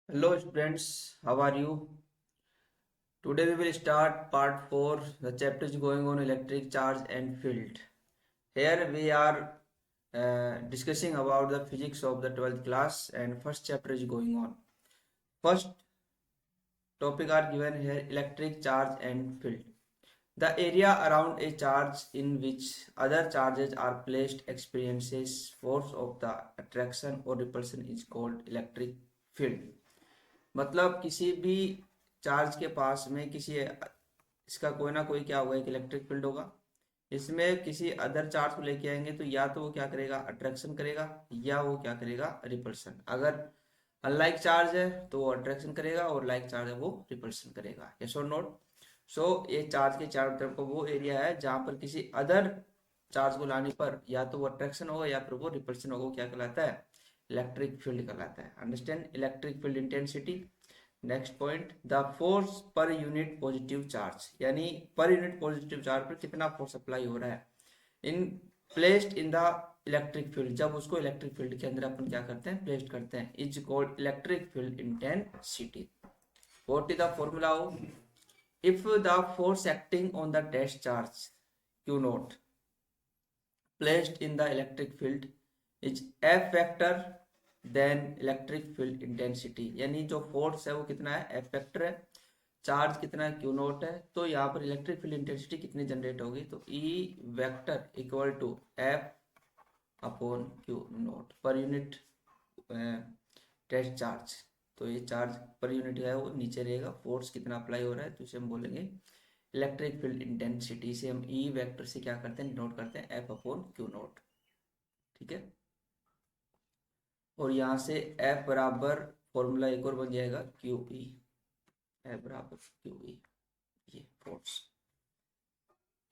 Hello students, how are you? Today we will start part 4. The chapter is going on electric charge and field. Here we are discussing about the physics of the 12th class and first chapter is going on. First topic are given here electric charge and field. The area around a charge in which other charges are placed experiences force of the attraction or repulsion is called electric field. मतलब किसी भी charge के पास में किसी इसका कोई ना कोई क्या होगा, एक इलेक्ट्रिक फील्ड होगा। इसमें किसी अदर चार्ज को लेके आएंगे तो या तो वो क्या करेगा, अट्रैक्शन करेगा, या वो क्या करेगा, रिपल्शन। अगर अनलाइक चार्ज है तो वो अट्रैक्शन करेगा और लाइक चार्ज है वो रिपल्शन करेगा। यस और नोट। सो ये चार्ज के चारों तरफ का वो एरिया है जहां पर किसी अदर चार्ज को लाने पर या तो वो अट्रैक्शन होगा या फिर वो रिपल्शन होगा। वो क्या कहलाता है, इलेक्ट्रिक फील्ड कहलाता है। Understand electric field intensity. Next point, the force per unit positive charge, यानी पर यूनिट पॉजिटिव चार्ज पर कितना फोर्स अप्लाई हो रहा है in placed in the electric field, जब उसको इलेक्ट्रिक फील्ड के अंदर अपन क्या करते हैं, प्लेस्ड करते हैं, is called electric field intensity. What is the formula of if the force acting on the test charge q naught placed in the electric field is f vector then electric field intensity, यानी जो force है वो कितना है, f vector है, charge कितना है, q not है, तो यहाँ पर इलेक्ट्रिक फील्ड इंटेंसिटी कितनी जनरेट होगी, तो E vector equal to f upon q naught पर यूनिट टेस्ट चार्ज। तो ये चार्ज पर यूनिट है वो नीचे रहेगा, फोर्स कितना अप्लाई हो रहा है तो इसे हम बोलेंगे इलेक्ट्रिक फील्ड इंटेंसिटी। से हम ई वेक्टर से क्या करते हैं, नोट करते हैं एफ अपॉन क्यू नोट। ठीक है, और यहाँ से एफ बराबर फॉर्मूला एक और बन जाएगा क्यू ई, एफ बराबर क्यू ई, ये force.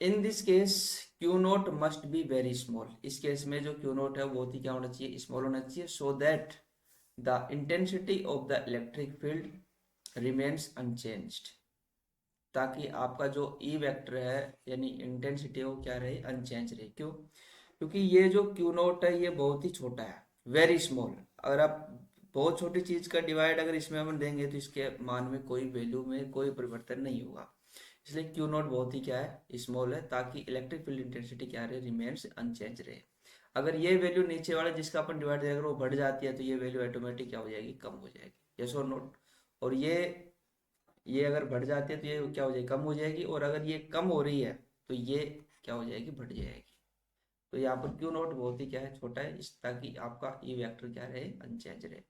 In this case Q note must be very small, इस केस में जो क्यू नोट है वो बहुत ही क्या होना चाहिए, स्मॉल होना चाहिए, so that the intensity of the electric field remains unchanged, ताकि आपका जो ई वेक्टर है यानी इंटेंसिटी वो क्या रहे, अनचेंज रहे। क्यों, क्योंकि ये जो क्यू नोट है ये बहुत ही छोटा है, वेरी स्मॉल। अगर आप बहुत छोटी चीज का डिवाइड अगर इसमें हम देंगे तो इसके मान में कोई वैल्यू में कोई परिवर्तन नहीं होगा, इसलिए क्यू नोट बहुत ही क्या है, स्मॉल है, ताकि इलेक्ट्रिक फील्ड इंटेंसिटी क्या रहे, रिमेन्स अनचेंज रहे। अगर ये वैल्यू नीचे वाला जिसका अपन डिवाइड देगा अगर वो बढ़ जाती है तो ये वैल्यू ऑटोमेटिक क्या हो जाएगी, कम हो जाएगी। यस और नोट। और ये अगर बढ़ जाती है तो ये क्या हो जाएगी, कम हो जाएगी, और अगर ये कम हो रही है तो ये क्या हो जाएगी, बढ़ जाएगी। तो यहाँ पर क्यू नोट बहुत ही क्या है, छोटा है, इस ताकि आपका ई वेक्टर क्या रहे, अनचेंज रहे।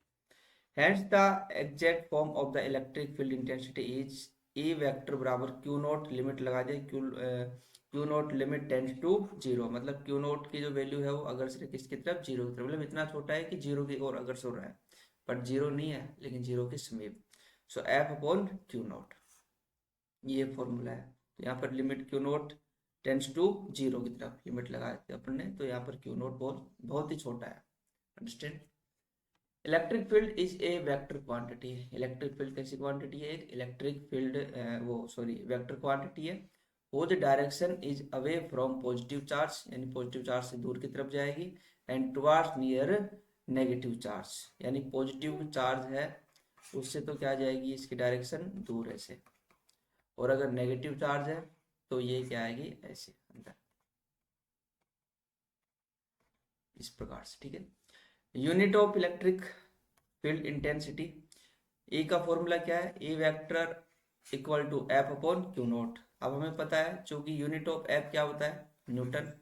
Hence the exact form of the electric field intensity is E vector बराबर क्यू नोट, लिमिट लगा दे, Q naught limit tends to zero, मतलब क्यू नोट की जो वैल्यू है वो अग्रसर है किसकी तरफ, जीरो की तरफ, मतलब इतना छोटा है कि जीरो की ओर अग्रसर हो रहा है, बट जीरो नहीं है लेकिन जीरो के समीप। So F upon Q naught, ये फॉर्मूला है। तो यहाँ पर limit Q naught tends to zero की तरफ लिमिट लगाए थे अपन ने, तो यहाँ पर क्यू नोट बहुत बहुत ही छोटा है। Understand. Electric field is a vector quantity, electric field कैसी क्वांटिटी है, एक इलेक्ट्रिक फील्ड वो सॉरी वेक्टर क्वांटिटी है, वो जो direction is away from positive charge, यानी पॉजिटिव चार्ज से दूर की तरफ जाएगी, and towards near negative charge, यानी पॉजिटिव चार्ज है उससे तो क्या जाएगी, इसकी डायरेक्शन दूर ऐसे, और अगर नेगेटिव चार्ज है तो ये क्या आएगी, ऐसे अंदर, इस प्रकार से। ठीक है, unit of electric field intensity, E का फॉर्मूला क्या है, E vector equal to F upon Q naught. अब हमें पता है चूंकि यूनिट ऑफ एफ क्या होता है, न्यूटन,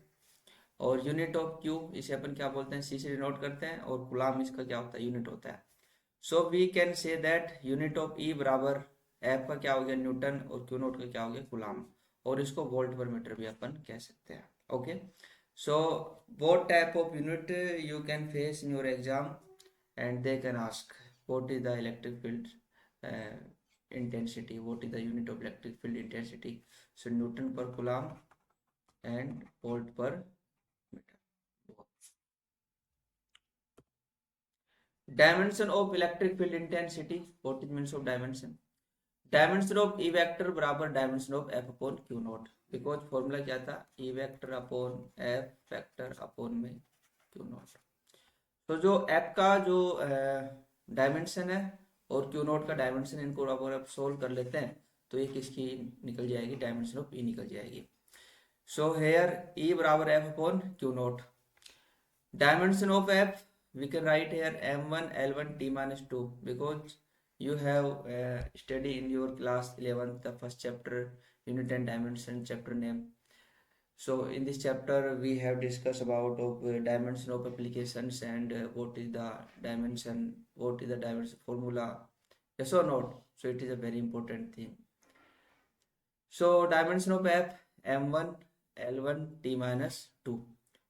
और यूनिट ऑफ क्यू इसे अपन क्या बोलते हैं, सी से डिनोट करते हैं, और गुलाम इसका क्या होता है, यूनिट होता है। So we can say that unit of E बराबर एफ का क्या हो गया, न्यूटन, और क्यू नोट का क्या हो गया, गुलाम, और इसको वोल्ट पर मीटर भी अपन कह सकते हैं। Okay, so what type of unit you can face in your exam, and they can ask what is the electric field uh, intensity, what is the unit of electric field intensity, so newton per coulomb and volt per meter. Dimension of electric field intensity, what is means of dimension, dimension of E vector बराबर dimension of F upon Q naught, because formula क्या था, E vector upon F vector upon में Q naught. तो जो F का जो dimension है और क्यू नोट का डायमेंशन, इनको अगर आप सोल्व कर लेते हैं तो ये किसकी निकल जाएगी, डायमेंशन ऑफ ई निकल जाएगी। सो हेयर ई बराबर F upon Q note. Dimension of f we can write here m1 l1 t minus 2 because you have studied in your class 11 the first chapter unit and dimension chapter name. So in this chapter we have discussed about of dimension of applications and what is the dimension formula, yes or not. So it is a very important thing. So dimension of f m1 l1 t minus 2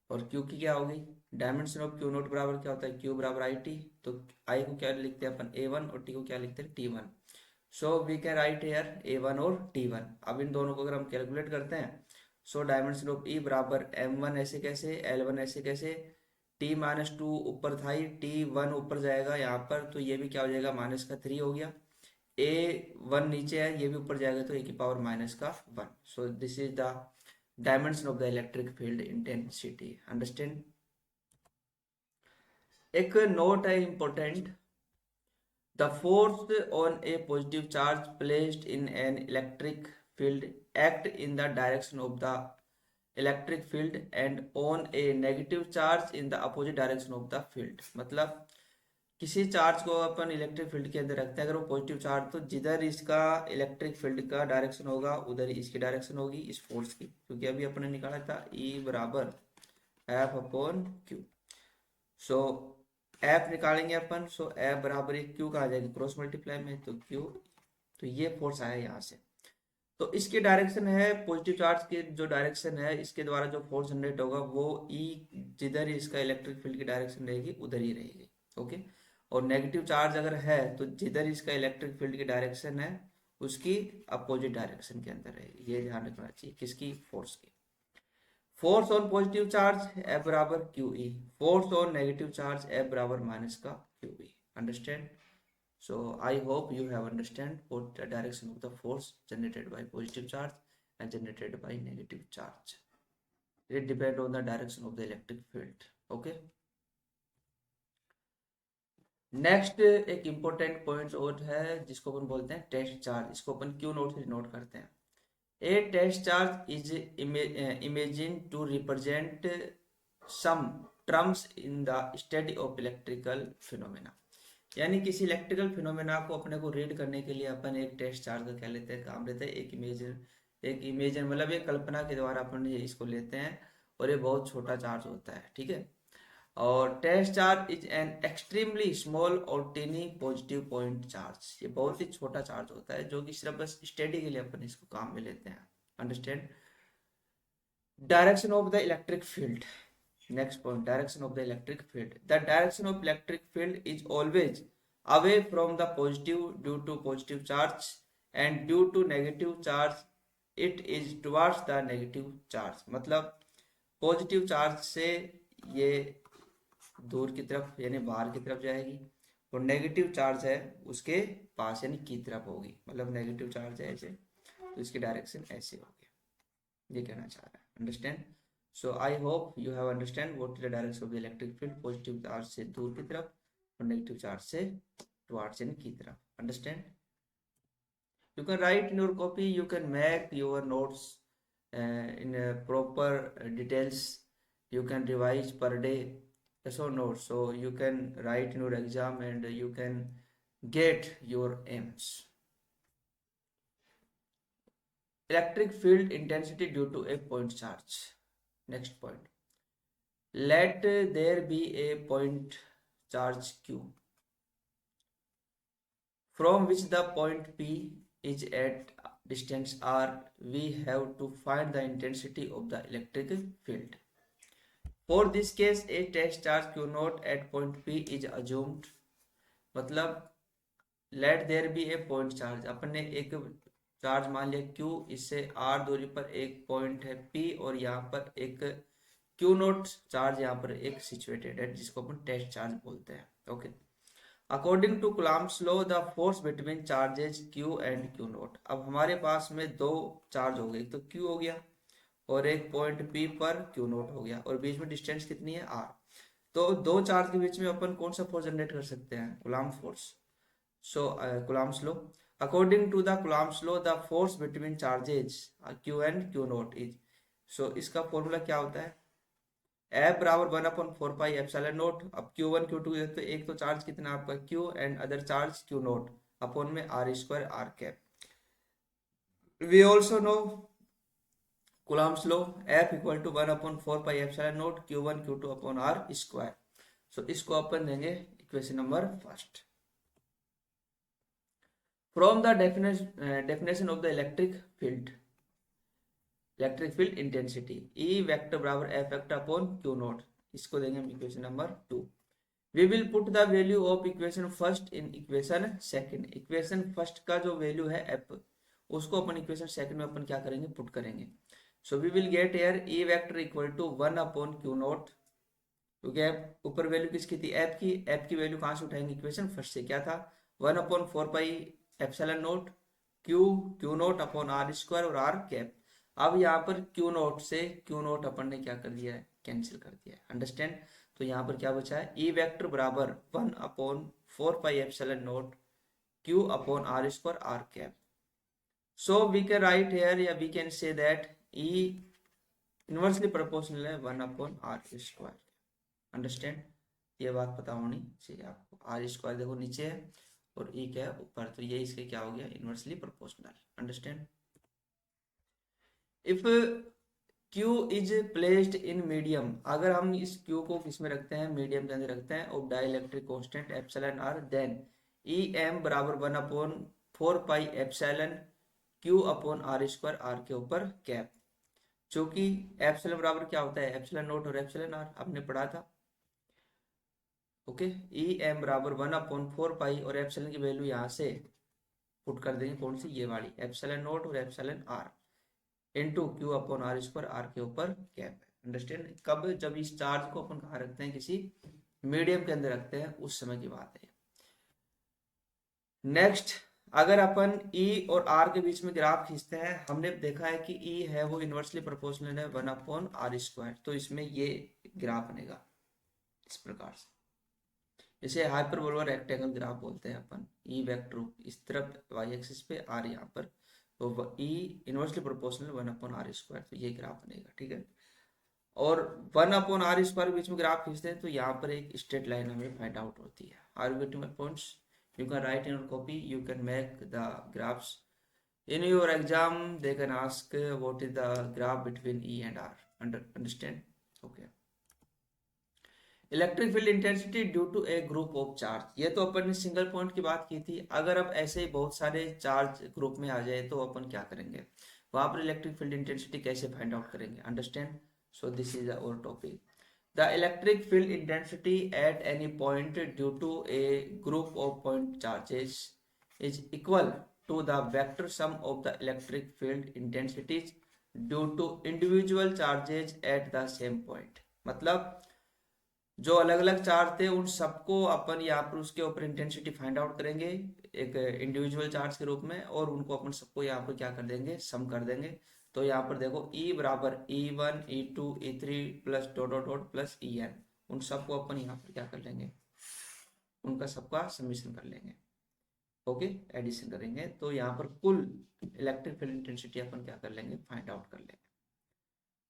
और q की क्या होगी, dimension of Q note बराबर क्या होता है, q बराबर I T, तो i को क्या लिखते हैं अपन a1 और t को क्या लिखते हैं t1। So we can write here a1 और t1। अब इन दोनों को अगर हम कैलकुलेट करते हैं, सो डायमेंशन ऑफ e बराबर m1 ऐसे कैसे, l1 ऐसे कैसे, t माइनस 2 ऊपर था ही, t1 ऊपर जाएगा यहाँ पर, तो ये भी क्या हो जाएगा माइनस का 3 हो गया, a1 नीचे है ये भी ऊपर जाएगा तो a की पावर माइनस का 1। सो this is the dimension of the electric field intensity, understand। एक नोट है important, the force on a positive charge placed in an electric field act in the direction of the electric field and on a negative charge in the opposite direction of the field। मतलब किसी charge को अपन electric field के अंदर रखते हैं, अगर वो positive charge, तो जिधर इसका इलेक्ट्रिक फील्ड का डायरेक्शन होगा उधर ही इसकी डायरेक्शन होगी इस फोर्स की, क्योंकि अभी अपने निकाला था E बराबर एफ अपॉन क्यू। सो एफ निकालेंगे अपन, सो एफ बराबर एक क्यू का आ जाएगी क्रॉस मल्टीप्लाई में, तो क्यू, तो ये फोर्स आया यहाँ से, तो इसकी डायरेक्शन है पॉजिटिव चार्ज की जो डायरेक्शन है, इसके द्वारा जो फोर्स जनरेट होगा वो ई जिधर इसका इलेक्ट्रिक फील्ड की डायरेक्शन रहेगी उधर ही रहेगी। ओके, और नेगेटिव चार्ज अगर है तो जिधर इसका इलेक्ट्रिक फील्ड की डायरेक्शन है उसकी अपोजिट डायरेक्शन के अंदर रहेगी, ये ध्यान रखना चाहिए किसकी, फोर्स की। Force on positive charge F बराबर Q E, force on negative charge F बराबर माइनस का Q E, understand. So I hope you have understand what the direction of the force generated by positive charge and generated by negative charge. It depends on the direction of the electric field. Okay. Next एक important point और है जिसको अपन बोलते हैं test charge, इसको अपन Q naught से नोट करते हैं। A test charge is imagine to represent some terms in the study of electrical phenomena, यानी किसी इलेक्ट्रिकल फिनोमेना को अपने को रीड करने के लिए अपन एक टेस्ट चार्ज का क्या लेते हैं, काम लेते हैं, एक इमेजन मतलब एक कल्पना के द्वारा अपन इसको लेते हैं, और ये बहुत छोटा चार्ज होता है, ठीक है। और test charge is an extremely small और टेनी पॉजिटिव पॉइंट चार्ज, ये बहुत ही छोटा चार्ज होता है जो कि सिर्फ बस स्टडी के लिए अपन इसको काम में लेते हैं, understand. Direction of the electric field, next point, direction of the electric field. The direction of electric field is always away from the positive due to positive charge, and due to negative charge it is towards the negative charge। मतलब positive charge से ये दूर की तरफ यानी बाहर की तरफ जाएगी, और नेगेटिव चार्ज है उसके पास यानी की तरफ होगी, मतलब नेगेटिव चार्ज है ऐसे तो इसकी डायरेक्शन ऐसे होगी, ये कहना चाह रहा है, understand. So I hope you have understand what is the direction of the electric field, positive charge से दूर की तरफ और negative charge से towards यानी की तरफ, understand। You can write in your copy, you can make your notes in proper details, you can revise per day, yes or not, so you can write in your exam and you can get your aims। Electric field intensity due to a point charge। Next point, let there be a point charge q from which the point p is at distance r, we have to find the intensity of the electric field। For this case a test charge q naught at point p is assumed। मतलब let there be a point charge, अपन ने एक charge मान लिया Q, इससे R दूरी पर एक point है P और यहाँ पर एक Q नोट चार्ज यहाँ पर एक सिचुएटेड है जिसको अपन टेस्ट चार्ज बोलते हैं। Okay, according to Coulomb's law the force between charges Q and Q naught. अब हमारे पास में दो चार्ज हो गए, एक तो Q हो गया और एक पॉइंट P पर Q नोट हो गया, और बीच में डिस्टेंस कितनी है R। तो दो चार्ज के बीच में अपन कौन सा फोर्स जनरेट कर सकते हैं, coulomb force. So Coulomb's law. According to the Coulomb's law, the force between charges Q and Q naught is. So इसका फॉर्मूला क्या होता है? F बराबर 1/4πε0. अब Q1 Q2 तो एक तो चार्ज कितना आपका Q and other charge Q naught upon में r² r cap. We also know Coulomb's law. F equal to 1/4πε0 Q1 Q2 upon r square. So इसको अपन देंगे equation number first. From the definition of the electric field intensity, E vector बराबर F vector upon Q note. इसको देंगे हम equation number 2. We will put the value of equation first in equation second. Equation first का जो value है F, उसको अपन equation second में अपन क्या करेंगे, पुट करेंगे. So we will get here E vector equal to 1 upon Q note. क्योंकि ऊपर वैल्यू किसकी थी, F की. F की वैल्यू कहाँ से उठाएंगे, इक्वेशन फर्स्ट से. क्या था, 1/4πε0 Q नोट अपॉन r² और r कैप. अब यहाँ पर Q नोट से Q नोट अपन ने क्या कर दिया है, कैंसिल कर दिया है. अंडरस्टैंड. तो यहाँ पर क्या बचा है, E वेक्टर बराबर 1/4πε0 Q upon r² r cap. So we can write here या we can say that E inversely proportional है 1/r². अंडरस्टैंड. ये बात पता होनी चाहिए आपको. r² देखो नीचे है और E क्या है ऊपर, तो ये इसके क्या हो गया, inversely proportional. Understand. If Q is placed in medium, अगर हम इस Q को किसमें रखते हैं, मीडियम के अंदर रखते हैं, और dielectric constant epsilon r, then EM बराबर 1/4πε Q अपॉन r² r के ऊपर कैप. चूंकि एप्सिलॉन बराबर क्या होता है, एप्सिलॉन नोट और एप्सिलॉन r आपने पढ़ा था. ओके. EM बराबर 1/4π और एप्सिलॉन की वैल्यू यहाँ से पुट कर देंगे, कौन सी, ये वाली, एप्सिलॉन नोट और epsilon r into Q upon r² r के ऊपर कैप है. अंडरस्टैंड. कब, जब इस चार्ज को अपन कहाँ रखते हैं, किसी मीडियम के अंदर रखते हैं, उस समय की बात है. नेक्स्ट, अगर अपन E और R के बीच में ग्राफ खींचते हैं, हमने देखा है कि E है वो इनवर्सली प्रोपोर्शनल है 1/r². तो इसमें ये ग्राफ बनेगा इस प्रकार से. इसे हाइपरबोला रेक्टेंगल ग्राफ बोलते हैं अपन. E वेक्टर इस तरफ y एक्सिस पे, R यहाँ पर, तो E इनवर्सली प्रोपोर्शनल 1/r². तो ये ग्राफ बनेगा. ठीक है. और 1/r² के बीच में ग्राफ खींचते हैं तो यहाँ पर एक स्ट्रेट लाइन हमें फाइंड आउट होती है. Are you getting my points? You can write in your copy, you can make the graphs. In your exam, they can ask what is the graph between E and R. Understand? Okay. Electric field intensity due to a group of charge. ये तो अपन ने single point की बात की थी. अगर अब ऐसे ही बहुत सारे चार्ज ग्रुप में आ जाए तो अपन क्या करेंगे, वहां पर इलेक्ट्रिक फील्ड इंटेंसिटी कैसे फाइंड आउट करेंगे. Understand. So this is our topic. The electric field intensity at any point due to a group of point charges is equal to the vector sum of the electric field intensities due to individual charges at the same point. मतलब जो अलग अलग charge थे उन सबको अपन यहाँ पर उसके ऊपर इंटेंसिटी फाइंड आउट करेंगे एक इंडिविजुअल चार्ज के रूप में, और उनको अपन सबको यहाँ पर क्या कर देंगे, सम कर देंगे. तो यहाँ पर देखो E बराबर E1 E2 E3 plus dot dot dot plus EN, उन सबको अपन यहाँ पर क्या कर लेंगे, उनका सबका समीशन कर लेंगे. ओके. एडिशन करेंगे तो यहाँ पर कुल इलेक्ट्रिक फील्ड इंटेंसिटी अपन क्या कर लेंगे, फाइंड आउट कर लेंगे.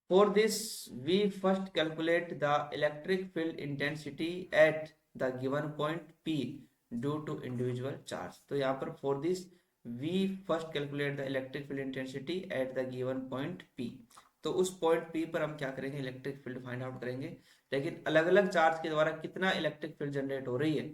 For this, we first calculate the electric field intensity at the given point P due to individual charge. तो यहाँ पर for this we first calculate the electric field intensity at the given point P. तो उस point P पर हम क्या करेंगे, electric field find out करेंगे. लेकिन अलग अलग चार्ज के द्वारा कितना इलेक्ट्रिक फील्ड जनरेट हो रही है,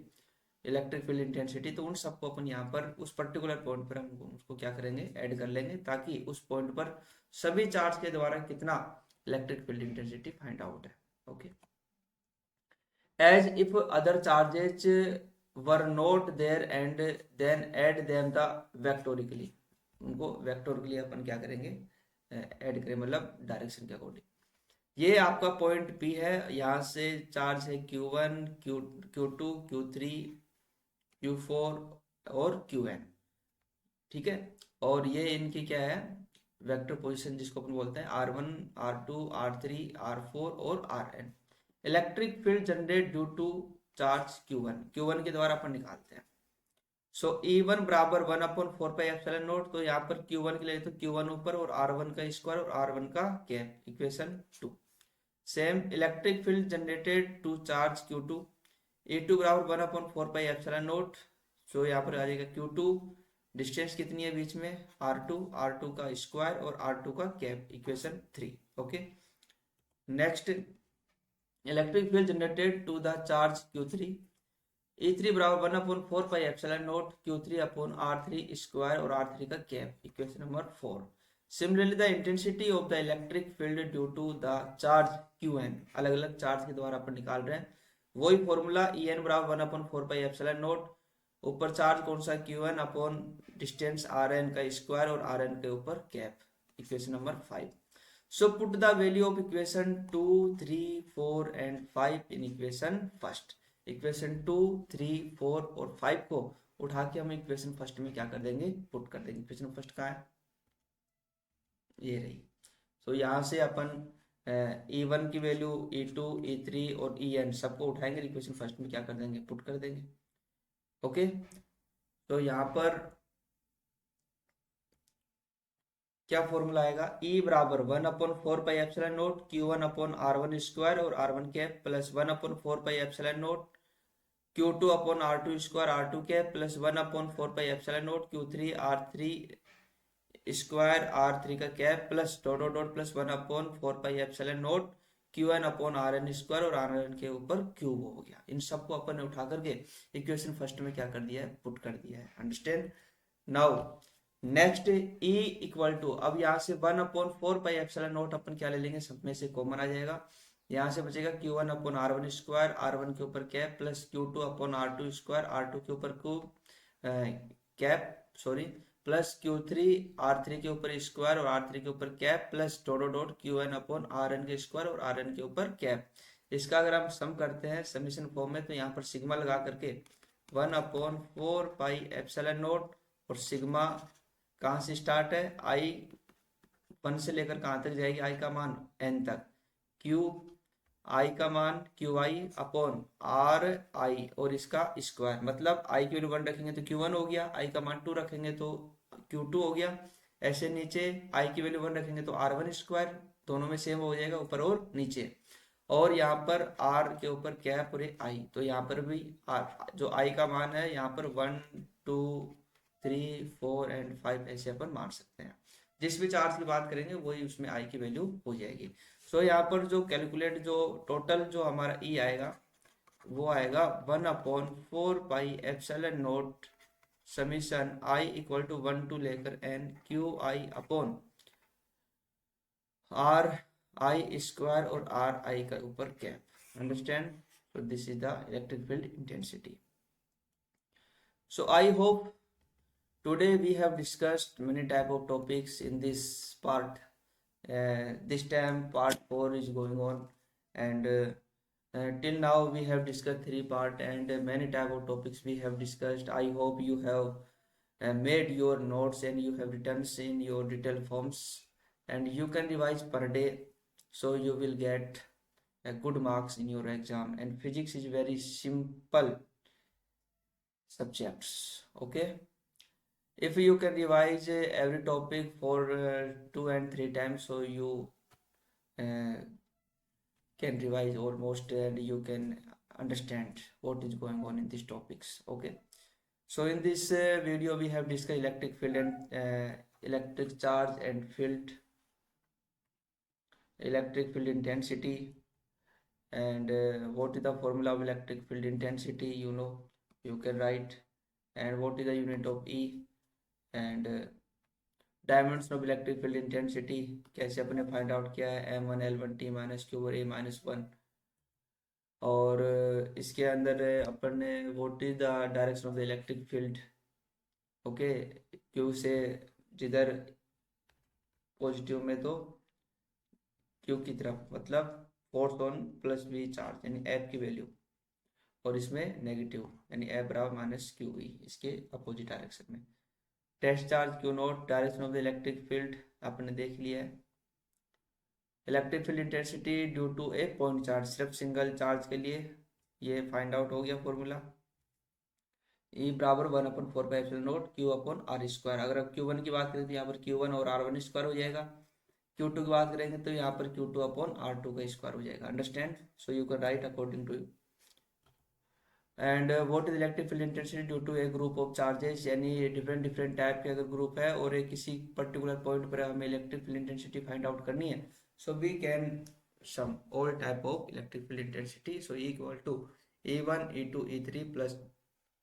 इलेक्ट्रिक फील्ड इंटेंसिटी, तो उन सबको अपन यहाँ पर उस पर्टिकुलर पॉइंट पर हम उसको क्या करेंगे, ऐड कर लेंगे, ताकि उस पॉइंट पर सभी चार्ज के द्वारा कितना electric field intensity find out है. Okay. As if other charges were not there and then add them the vectorically. उनको वेक्टोरिकली अपन क्या करेंगे, ऐड करें, मतलब डायरेक्शन के अकॉर्डिंग. ये आपका पॉइंट P है. यहाँ से चार्ज है Q1 Q2 Q3 Q4 और Qn. ठीक है. और ये इनकी क्या है, वेक्टर पोजीशन, जिसको अपन बोलते हैं R1 R2 R3 R4 और Rn. Electric field generate due to charge Q1 के द्वारा अपन निकालते हैं. सो E1 बराबर 1/4πε0। तो यहाँ पर Q1 के लिए तो Q1 ऊपर और R1 का स्क्वायर और R1 का cap, equation 2। Same electric field generated to charge Q2, E2 बराबर 1/4πε0। सो यहाँ पर आ जाएगा Q2, डिस्टेंस कितनी है बीच में, R2 का स्क्वायर और R2 का cap, equation 3। Okay, next electric field generated to the charge Q3, E3 बराबर 1/4πε0 Q3 अपॉन R3 स्क्वायर और R3 का cap, equation number 4। Similarly the intensity of the electric field due to the charge Qn, अलग अलग charge के द्वारा अपन निकाल रहे हैं, वही फॉर्मूला En बराबर 1/4πε0, ऊपर चार्ज कौन सा Qn अपॉन डिस्टेंस Rn का स्क्वायर और Rn के ऊपर cap, equation number 5। So put the value of equation 2, 3, 4 and 5 in equation first। Equation 2, 3, 4 और 5 को उठा के हम इक्वेशन फर्स्ट में क्या कर देंगे, पुट कर देंगे। इक्वेशन फर्स्ट कहाँ है, ये रही। सो यहाँ से अपन E1 की वैल्यू, E2, E3 और En सबको उठाएंगे, इक्वेशन फर्स्ट में क्या कर देंगे, पुट कर देंगे। ओके, तो यहाँ पर क्या फॉर्मूला आएगा, E बराबर 1/4πε0 Q1 अपॉन R1 स्क्वायर और R1 cap plus 1/4πε0 Q2 upon R2 square R2 cap plus 1/4πε0 Q3 R3 square R3 का cap plus dot dot dot plus 1/4πε0 Qn upon Rn square और Rn के ऊपर cube हो गया। इन सबको अपन ने उठा करके इक्वेशन फर्स्ट में क्या कर दिया है, पुट कर दिया है। Understand now. Next E equal to, अब यहाँ से 1/4πε0 अपन क्या ले लेंगे, सब में से कॉमन आ जाएगा, यहाँ से बचेगा Q1 upon R1 square R1 के ऊपर cap plus Q2 upon R2 square R2 के ऊपर cube cap sorry plus Q3 R3 के ऊपर स्क्वायर और R3 के ऊपर cap plus dot dot Qn upon Rn के स्क्वायर और Rn के ऊपर कैप। इसका अगर हम सम करते हैं समीशन फॉर्म में, तो यहाँ पर सिग्मा लगा करके 1/4πε0 और सिग्मा कहाँ से स्टार्ट है, I1 से लेकर कहाँ तक जाएगी, I का मान N तक, Q I का मान QI अपॉन RI और इसका स्क्वायर, मतलब I की वैल्यू 1 रखेंगे तो Q1 हो गया, I का मान 2 रखेंगे तो Q2 हो गया, ऐसे नीचे I की वैल्यू 1 रखेंगे तो R1 स्क्वायर, दोनों में सेम हो जाएगा ऊपर और नीचे, और यहाँ पर R के ऊपर कैप और I, तो यहाँ पर भी R जो I का मान है यहाँ पर 1, 2, 3, 4 एंड 5 ऐसे अपन मान सकते हैं। जिस भी चार्ज की बात करेंगे वही उसमें I की वैल्यू हो जाएगी। सो यहाँ पर जो कैलकुलेट जो टोटल जो हमारा E आएगा वो आएगा 1/4πε0 summation I equal to 1 to लेकर N QI upon RI square और RI का ऊपर cap. Understand, so this is the electric field intensity. So I hope today we have discussed many type of topics in this part. This time part 4 is going on, and till now we have discussed 3 part and many type of topics we have discussed. I hope you have made your notes and you have written in your detailed forms, and you can revise per day, so you will get good marks in your exam. And physics is very simple subjects. Okay, if you can revise every topic for 2 and 3 times, so you can revise almost and you can understand what is going on in these topics. Okay, so in this video we have discussed electric field and electric charge and field, electric field intensity, and what is the formula of electric field intensity, you know, you can write, and what is the unit of E, and dimension of electric field intensity कैसे अपने find out किया है, M1 L1 T minus Q और A minus 1, और इसके अंदर अपन ने what is the direction of the electric field. Okay, Q से जिधर पॉजिटिव में तो क्यू की तरफ, मतलब force on plus V charge यानी F की वैल्यू, और इसमें नेगेटिव यानी F बराबर माइनस क्यू ई, इसके अपोजिट डायरेक्शन में। Test charge Q naught, direction of the electric field आपने देख लिया है। Electric field intensity due to a point charge, सिर्फ सिंगल चार्ज के लिए ये फाइंड आउट हो गया फॉर्मूला। ई बराबर 1/4 क्यू अपॉन आर स्क्वायर। अगर आप Q1 की बात करें तो यहाँ पर Q1 और R1 स्क्वायर हो जाएगा। Q2 की बात करेंगे तो यहाँ पर Q2 अपॉन R2 का स्क्वायर हो जाएगा। Understand? So you can write according to you. And what is electric field intensity due to a group of charges, यानी डिफरेंट डिफरेंट टाइप के अगर ग्रुप है और एक किसी पर्टिकुलर पॉइंट पर हमें electric field intensity find out करनी है, so we can sum all type of electric field intensity, so equal to E1 E2 E3 plus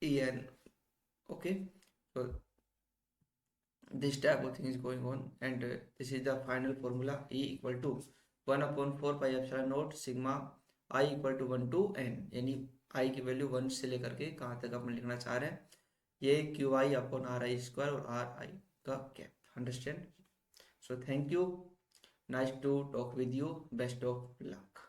En. Okay, so this type of thing is going on, and this is the final formula. E equal to 1/4 pi epsilon naught sigma I equal to 1 to n, यानी I की value 1 से लेकर के कहाँ तक अपन लिखना चाह रहे हैं, ये QI अपॉन RI स्क्वायर और RI का cap. Understand? So thank you, nice to talk with you, best of luck.